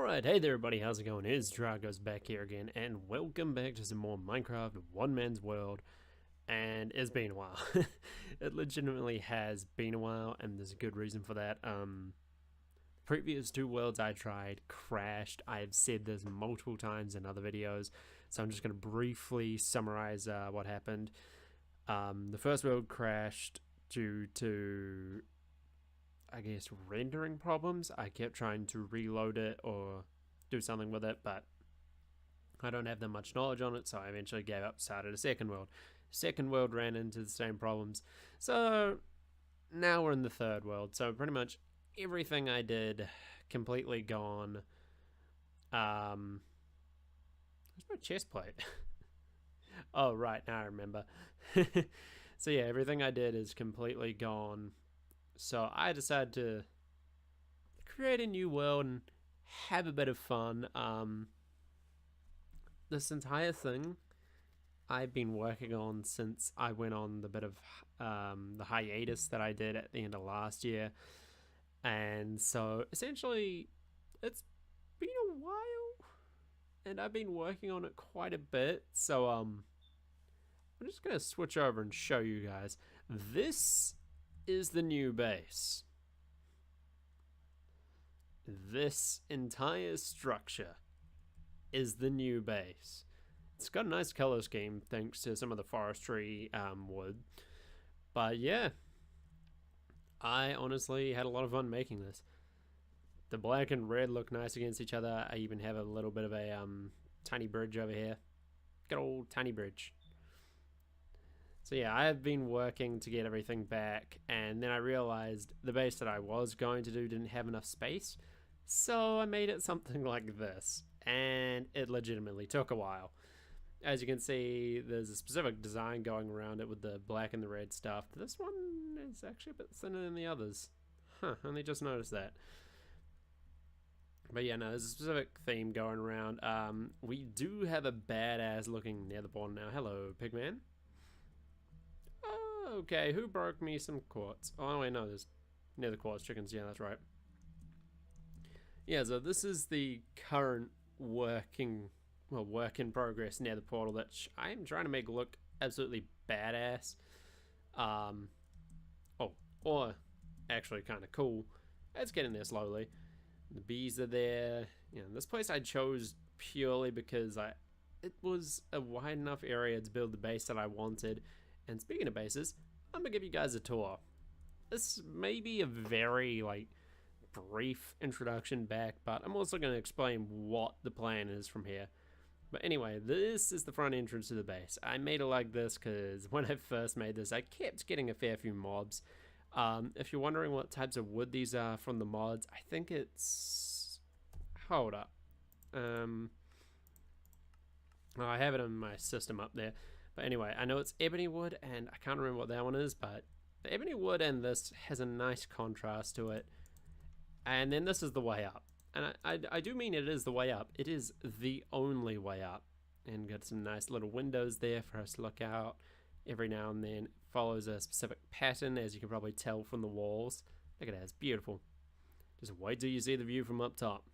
Alright, hey there everybody, how's it going? It's Dragos back here again, and welcome back to some more Minecraft One Man's World. And it's been a while. It legitimately has been a while, and there's a good reason for that. Previous two worlds I tried crashed. I've said this multiple times in other videos, so I'm just going to briefly summarize what happened. The first world crashed due to, I guess, rendering problems. I kept trying to reload it or do something with it, but I don't have that much knowledge on it, so I eventually gave up, started a second world. Second world ran into the same problems, so now we're in the third world. So pretty much everything I did completely gone. Where's my chest plate? Oh right, now I remember. So yeah, everything I did is completely gone. So I decided to create a new world and have a bit of fun. This entire thing I've been working on since I went on the bit of the hiatus that I did at the end of last year. And so essentially it's been a while and I've been working on it quite a bit. So I'm just going to switch over and show you guys. This is the new base. This entire structure is the new base. It's got a nice color scheme thanks to some of the forestry wood. But yeah, I honestly had a lot of fun making this. The black and red look nice against each other. I even have a little bit of a tiny bridge over here. Good old tiny bridge. So yeah, I have been working to get everything back, and then I realized the base that I was going to do didn't have enough space, so I made it something like this, and it legitimately took a while. As you can see, there's a specific design going around it with the black and the red stuff. This one is actually a bit thinner than the others. Huh, only just noticed that. But yeah, no, there's a specific theme going around. We do have a badass looking nether portal now. Hello, Pigman. Okay, who broke me some quartz? Oh wait, no, there's nether quartz chickens. Yeah, that's right. Yeah, so this is the current work in progress nether portal that I am trying to make look absolutely badass. Or actually kind of cool. It's getting there slowly. The bees are there. You know, this place I chose purely because it was a wide enough area to build the base that I wanted. And speaking of bases, I'm gonna give you guys a tour. This may be a very brief introduction back, but I'm also gonna explain what the plan is from here. But anyway, this is the front entrance to the base. I made it like this because when I first made this, I kept getting a fair few mobs. If you're wondering what types of wood these are from the mods, I think it's... Hold up. I have it in my system up there. But anyway, I know it's ebony wood, and I can't remember what that one is, but the ebony wood and this has a nice contrast to it. And then this is the way up. And I do mean it is the way up. It is the only way up. And got some nice little windows there for us to look out every now and then. Follows a specific pattern, as you can probably tell from the walls. Look at that, it's beautiful. Just wait till you see the view from up top,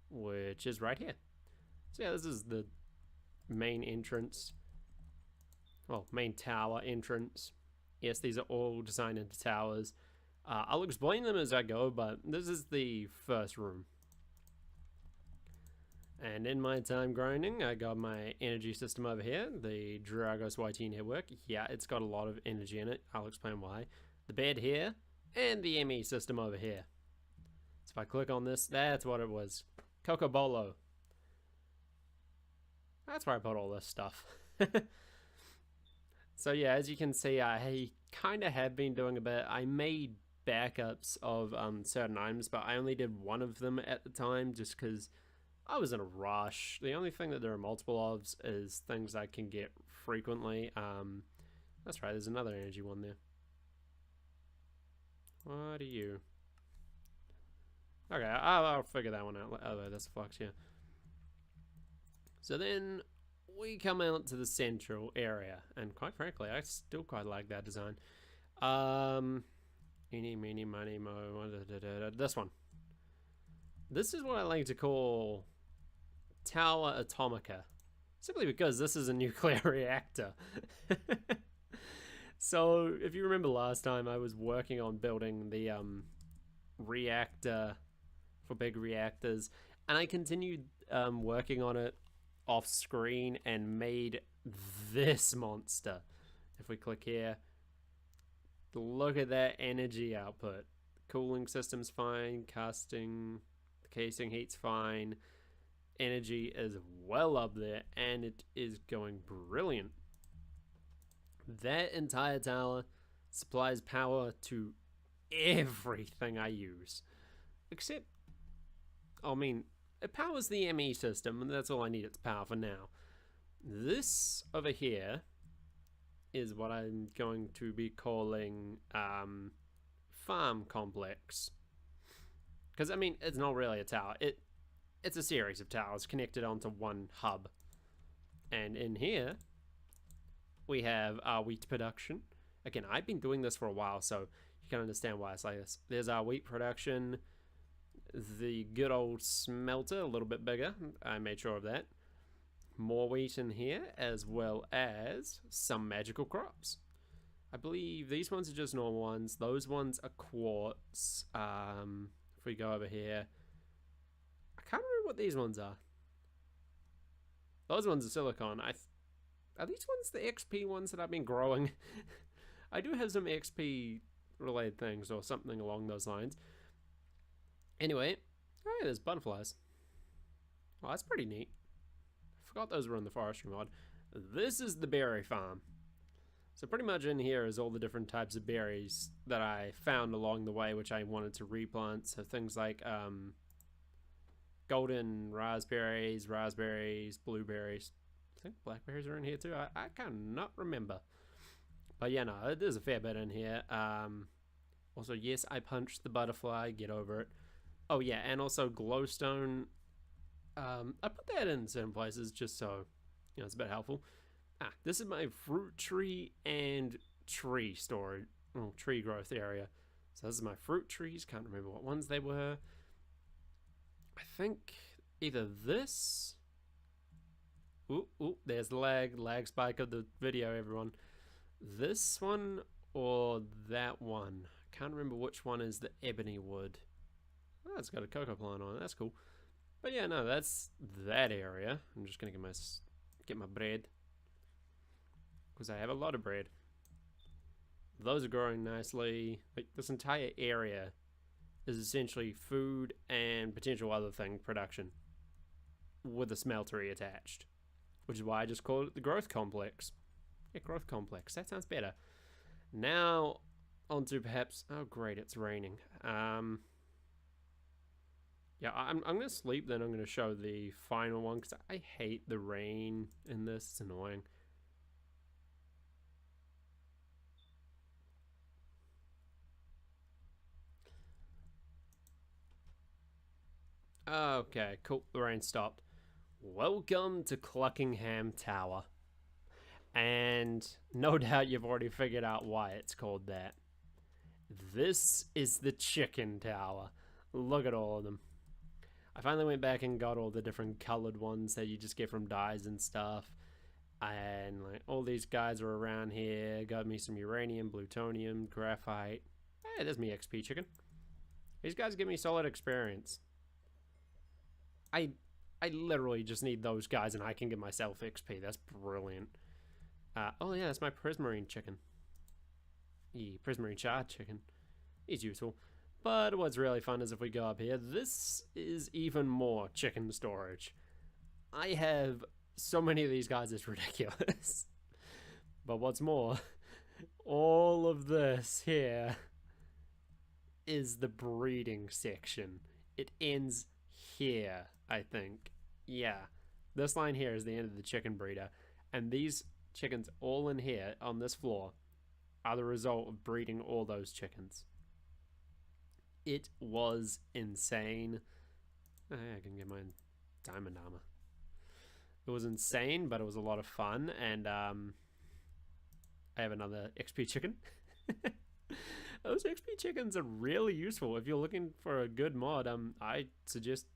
which is right here. So yeah, this is the main entrance. Well, main tower entrance. Yes, these are all designed into towers. I'll explain them as I go, but this is the first room. And in my time grinding, I got my energy system over here, the DragosYT network. Yeah, it's got a lot of energy in it. I'll explain why. The bed here, and the ME system over here. So if I click on this, that's what it was. Coco Bolo. That's where I put all this stuff. So yeah, as you can see, I kind of have been doing a bit. I made backups of certain items, but I only did one of them at the time just because I was in a rush. The only thing that there are multiple of is things I can get frequently. That's right, there's another energy one there. What are you? Okay, I'll figure that one out. Oh, that's flux, yeah. So then we come out to the central area, and quite frankly, I still quite like that design. Eeny, meeny, miny, mo, this one. This is what I like to call Tower Atomica, simply because this is a nuclear reactor. So, if you remember last time, I was working on building the reactor for big reactors, and I continued working on it off screen and made this monster. If we click here, look at that energy output. Cooling system's fine, casting, casing heat's fine, energy is well up there, and it is going brilliant. That entire tower supplies power to everything I use. Except, I mean, it powers the ME system, and that's all I need its power for now. This over here is what I'm going to be calling farm complex. Because, I mean, it's not really a tower. It's a series of towers connected onto one hub. And in here, we have our wheat production. Again, I've been doing this for a while, so you can understand why I say this. There's our wheat production. The good old smelter, a little bit bigger. I made sure of that. More wheat in here, as well as some magical crops. I believe these ones are just normal ones. Those ones are quartz. If we go over here, I can't remember what these ones are. Those ones are silicon. Are these ones the XP ones that I've been growing? I do have some XP related things or something along those lines. Anyway, oh yeah, there's butterflies. Well, that's pretty neat. I forgot those were in the forestry mod. This is the berry farm. So pretty much in here is all the different types of berries that I found along the way, which I wanted to replant. So things like golden raspberries, blueberries. I think blackberries are in here too. I cannot remember. But yeah, no, there's a fair bit in here. Also, yes, I punched the butterfly. Get over it. Oh yeah, and also glowstone. I put that in certain places just so, you know, it's a bit helpful. This is my fruit tree and tree storage, tree growth area. So this is my fruit trees. Can't remember what ones they were. I think either this. Ooh, there's the lag spike of the video, everyone. This one or that one. I can't remember which one is the ebony wood. Oh, it's got a cocoa plant on it. That's cool. But yeah, no, that's that area. I'm just gonna get my bread, because I have a lot of bread. Those are growing nicely. Like, this entire area is essentially food and potential other thing production with a smeltery attached, which is why I just called it the growth complex. Yeah, growth complex. That sounds better. Now, onto perhaps... Oh, great, it's raining. Yeah, I'm going to sleep, then I'm going to show the final one, because I hate the rain in this. It's annoying. Okay, cool. The rain stopped. Welcome to Cluckingham Tower. And no doubt you've already figured out why it's called that. This is the chicken tower. Look at all of them. I finally went back and got all the different colored ones that you just get from dyes and stuff. And like all these guys are around here. Got me some uranium, plutonium, graphite. Hey, there's me XP chicken. These guys give me solid experience. I literally just need those guys and I can get myself XP. That's brilliant. Oh yeah, that's my prismarine chicken. Yeah, prismarine charred chicken. He's useful. But what's really fun is if we go up here, this is even more chicken storage. I have so many of these guys, it's ridiculous. But what's more, all of this here is the breeding section. It ends here, I think. Yeah, this line here is the end of the chicken breeder. And these chickens all in here on this floor are the result of breeding all those chickens. It was insane. I can get my diamond armor. It was insane, but it was a lot of fun, and I have another XP chicken. those XP chickens are really useful. If you're looking for a good mod, I suggest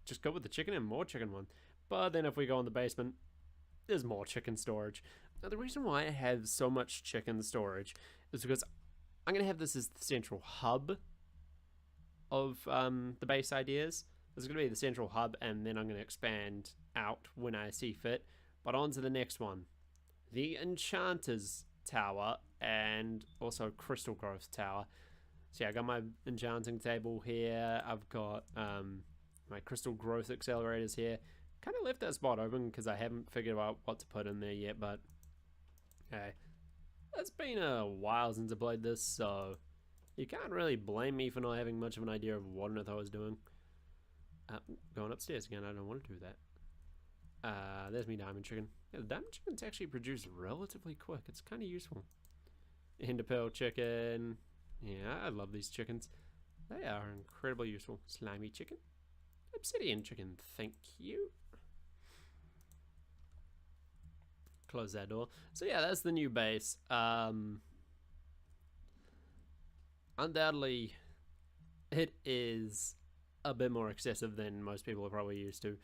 just go with the chicken and more chicken one. But then if we go in the basement, there's more chicken storage. Now, the reason why I have so much chicken storage is because I'm going to have this as the central hub of the base ideas. This is going to be the central hub, and then I'm going to expand out when I see fit. But on to the next one. The Enchanter's Tower and also Crystal Growth Tower. So yeah, I got my enchanting table here. I've got my Crystal Growth accelerators here. Kind of left that spot open because I haven't figured out what to put in there yet, but okay. It's been a while since I played this, so you can't really blame me for not having much of an idea of what on earth I was doing. Going upstairs again, I don't want to do that. There's me diamond chicken. Yeah, the diamond chickens actually produce relatively quick. It's kind of useful. Enderpearl chicken. Yeah, I love these chickens. They are incredibly useful. Slimy chicken. Obsidian chicken, thank you. Close that door. So yeah, that's the new base. Undoubtedly, it is a bit more excessive than most people are probably used to.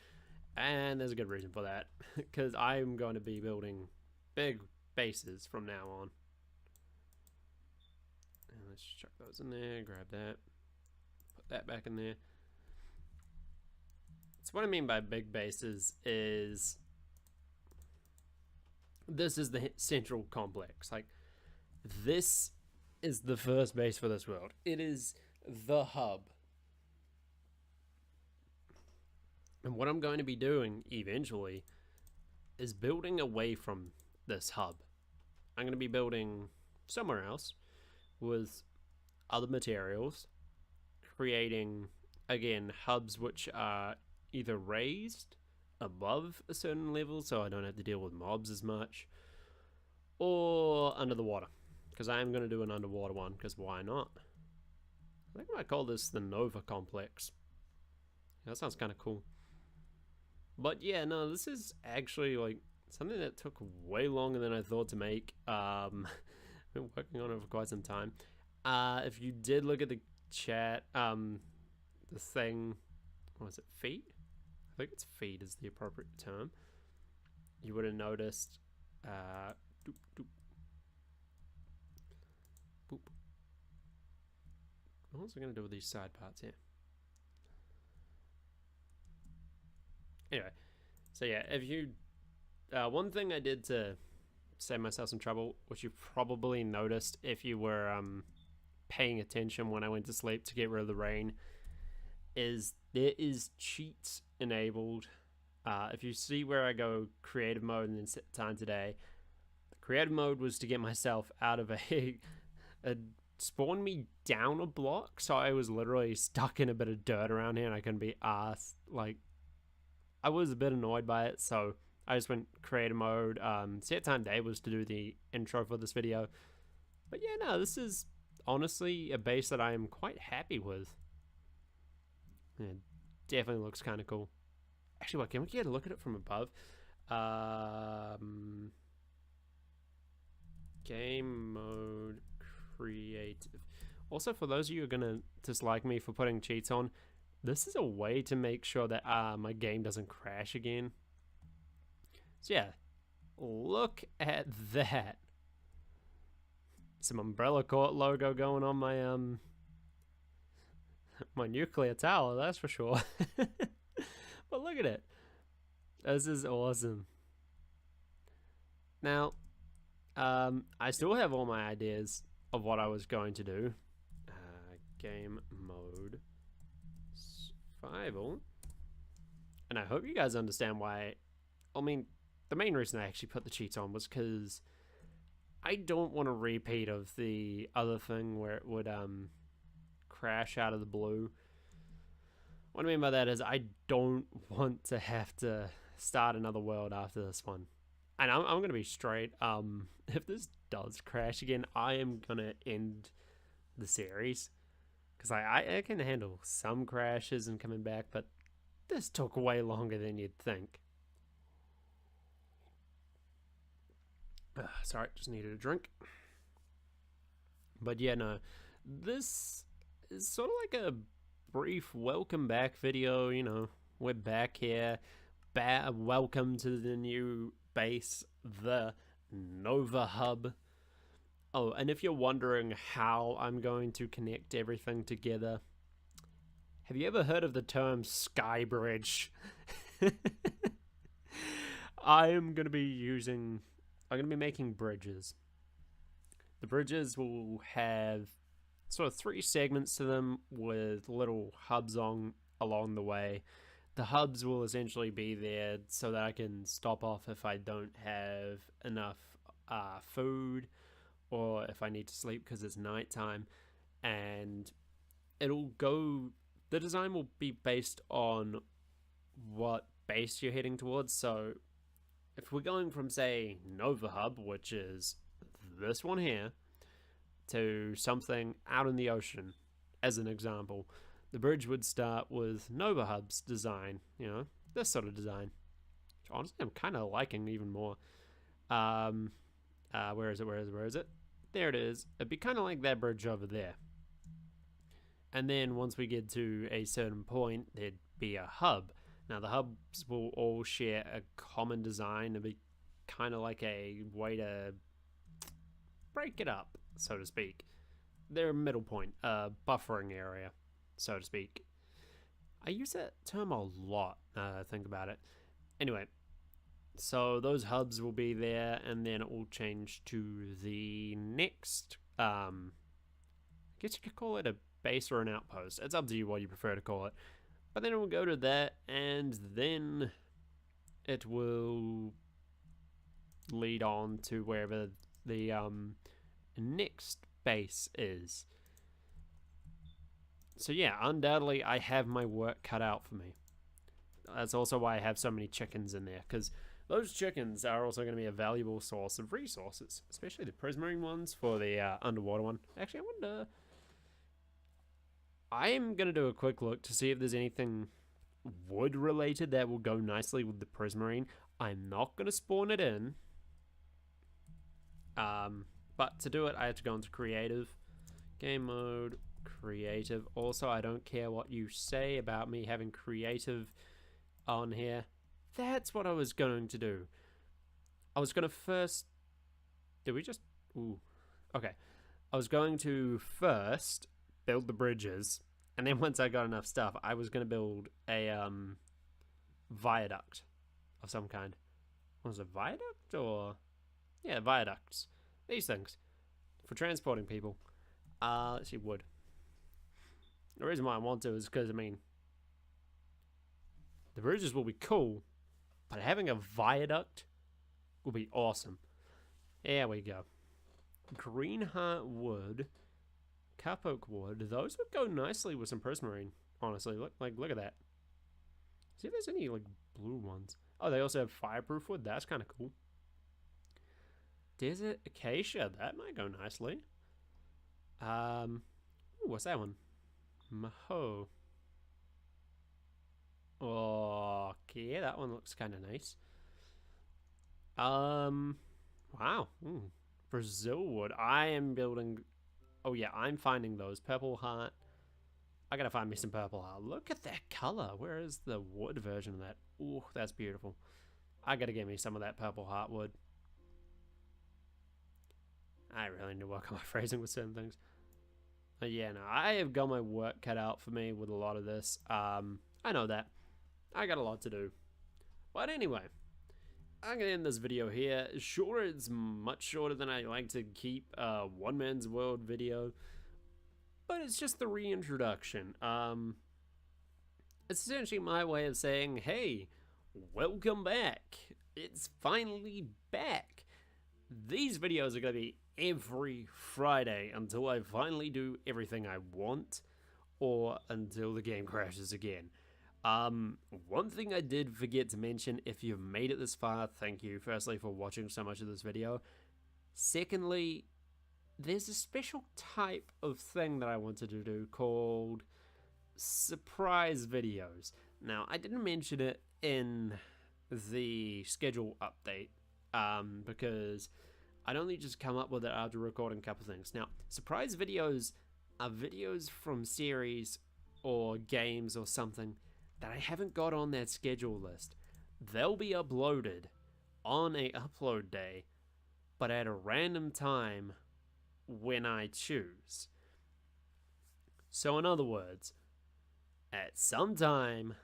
And there's a good reason for that. Because I'm going to be building big bases from now on. And let's chuck those in there, grab that. Put that back in there. So what I mean by big bases is this is the central complex. Like, this is the first base for this world. It is the hub. And what I'm going to be doing eventually is building away from this hub. I'm going to be building somewhere else with other materials, creating, again, hubs which are either raised above a certain level so I don't have to deal with mobs as much, or under the water, because I am going to do an underwater one, because why not? I think I might call this the Nova Complex. That sounds kind of cool. But yeah, no, this is actually like something that took way longer than I thought to make. I've been working on it for quite some time. If you did look at the chat, the thing, what was it, feet? I think it's feet is the appropriate term. You would have noticed, doop, doop, boop. What was I going to do with these side parts here? Anyway, so yeah, if you, one thing I did to save myself some trouble, which you probably noticed if you were paying attention when I went to sleep to get rid of the rain, is there is cheats enabled. If you see where I go creative mode and then set time today, creative mode was to get myself out of a spawn me down a block, so I was literally stuck in a bit of dirt around here and I couldn't be asked. Like, I was a bit annoyed by it, so I just went creative mode. Set time today was to do the intro for this video. But yeah, no, this is honestly a base that I am quite happy with. It definitely looks kind of cool. Actually, what, can we get a look at it from above? Game mode creative. Also, for those of you who are gonna dislike me for putting cheats on, this is a way to make sure that my game doesn't crash again. So yeah, look at that. Some Umbrella Court logo going on my my nuclear tower, that's for sure. But look at it. This is awesome. Now, I still have all my ideas of what I was going to do. Game mode survival. And I hope you guys understand why. I mean, the main reason I actually put the cheats on was because I don't want a repeat of the other thing where it would crash out of the blue. What I mean by that is I don't want to have to start another world after this one. And I'm going to be straight. If this does crash again, I am going to end the series. Because I can handle some crashes and coming back, but this took way longer than you'd think. Sorry, just needed a drink. But yeah, no, this is sort of like a brief welcome back video. You know, we're back here. Welcome to the new base, the Nova Hub. Oh, and if you're wondering how I'm going to connect everything together, have you ever heard of the term sky bridge? I'm going to be making bridges. The bridges will have sort of 3 segments to them with little hubs along the way. The hubs will essentially be there so that I can stop off if I don't have enough food, or if I need to sleep because it's nighttime. And the design will be based on what base you're heading towards. So if we're going from, say, Nova Hub, which is this one here, to something out in the ocean, as an example, the bridge would start with Nova Hub's design, you know, this sort of design, which honestly I'm kind of liking even more. Where is it? There it is. It'd be kind of like that bridge over there. And then once we get to a certain point, there'd be a hub. Now the hubs will all share a common design. It'd be kind of like a way to break it up, so to speak. They're a middle point, a buffering area, so to speak. I use that term a lot, now that I think about it. Anyway, so those hubs will be there, and then it will change to the next, I guess you could call it a base or an outpost. It's up to you what you prefer to call it. But then it will go to that, and then it will lead on to wherever the next base is. So yeah, undoubtedly I have my work cut out for me. That's also why I have so many chickens in there, because those chickens are also going to be a valuable source of resources, especially the prismarine ones for the underwater one. Actually, I'm going to do a quick look to see if there's anything wood related that will go nicely with the prismarine. I'm not going to spawn it in. But to do it, I have to go into creative, game mode, creative. Also, I don't care what you say about me having creative on here. That's what I was going to do. I was going to first... Did we just... Ooh. Okay. I was going to first build the bridges, and then once I got enough stuff, I was going to build a viaduct of some kind. Was it viaduct or... Yeah, viaducts. These things. For transporting people. Let's see, wood. The reason why I want to is because, I mean, the bridges will be cool, but having a viaduct will be awesome. There we go. Green heart wood, cup oak wood. Those would go nicely with some prismarine, honestly. Look at that. See if there's any, like, blue ones. Oh, they also have fireproof wood. That's kind of cool. Desert acacia, that might go nicely. Ooh, what's that one? Maho. Oh, okay, that one looks kind of nice. Wow. Ooh. Brazil wood. I am building... Oh yeah, I'm finding those. Purple heart. I gotta find me some purple heart. Look at that color. Where is the wood version of that? Ooh, that's beautiful. I gotta get me some of that purple heart wood. I really need to work on my phrasing with certain things. But yeah, no, I have got my work cut out for me with a lot of this. I know that. I got a lot to do. But anyway, I'm going to end this video here. Sure, it's much shorter than I like to keep a One Man's World video. But it's just the reintroduction. It's essentially my way of saying, hey, welcome back. It's finally back. These videos are going to be every Friday until I finally do everything I want, or until the game crashes again. One thing I did forget to mention, if you've made it this far, thank you firstly for watching so much of this video. Secondly, there's a special type of thing that I wanted to do called surprise videos. Now, I didn't mention it in the schedule update, because I'd only just come up with it after recording a couple things. Now, surprise videos are videos from series or games or something that I haven't got on that schedule list. They'll be uploaded on a upload day, but at a random time when I choose. So in other words, at some time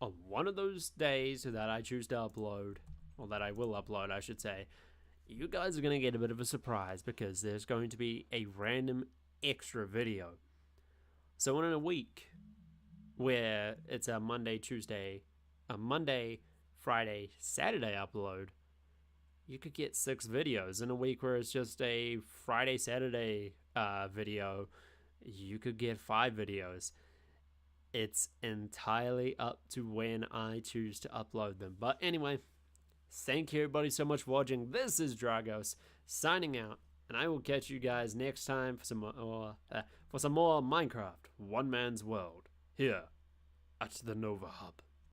on one of those days that I choose to upload, or that I will upload, I should say, you guys are going to get a bit of a surprise because there's going to be a random extra video. So in a week where it's a Monday, Friday, Saturday upload, you could get 6 videos. In a week where it's just a Friday, Saturday video, you could get 5 videos. It's entirely up to when I choose to upload them. But anyway, thank you everybody so much for watching. This is Dragos signing out, and I will catch you guys next time for some more Minecraft One Man's World here at the Nova Hub.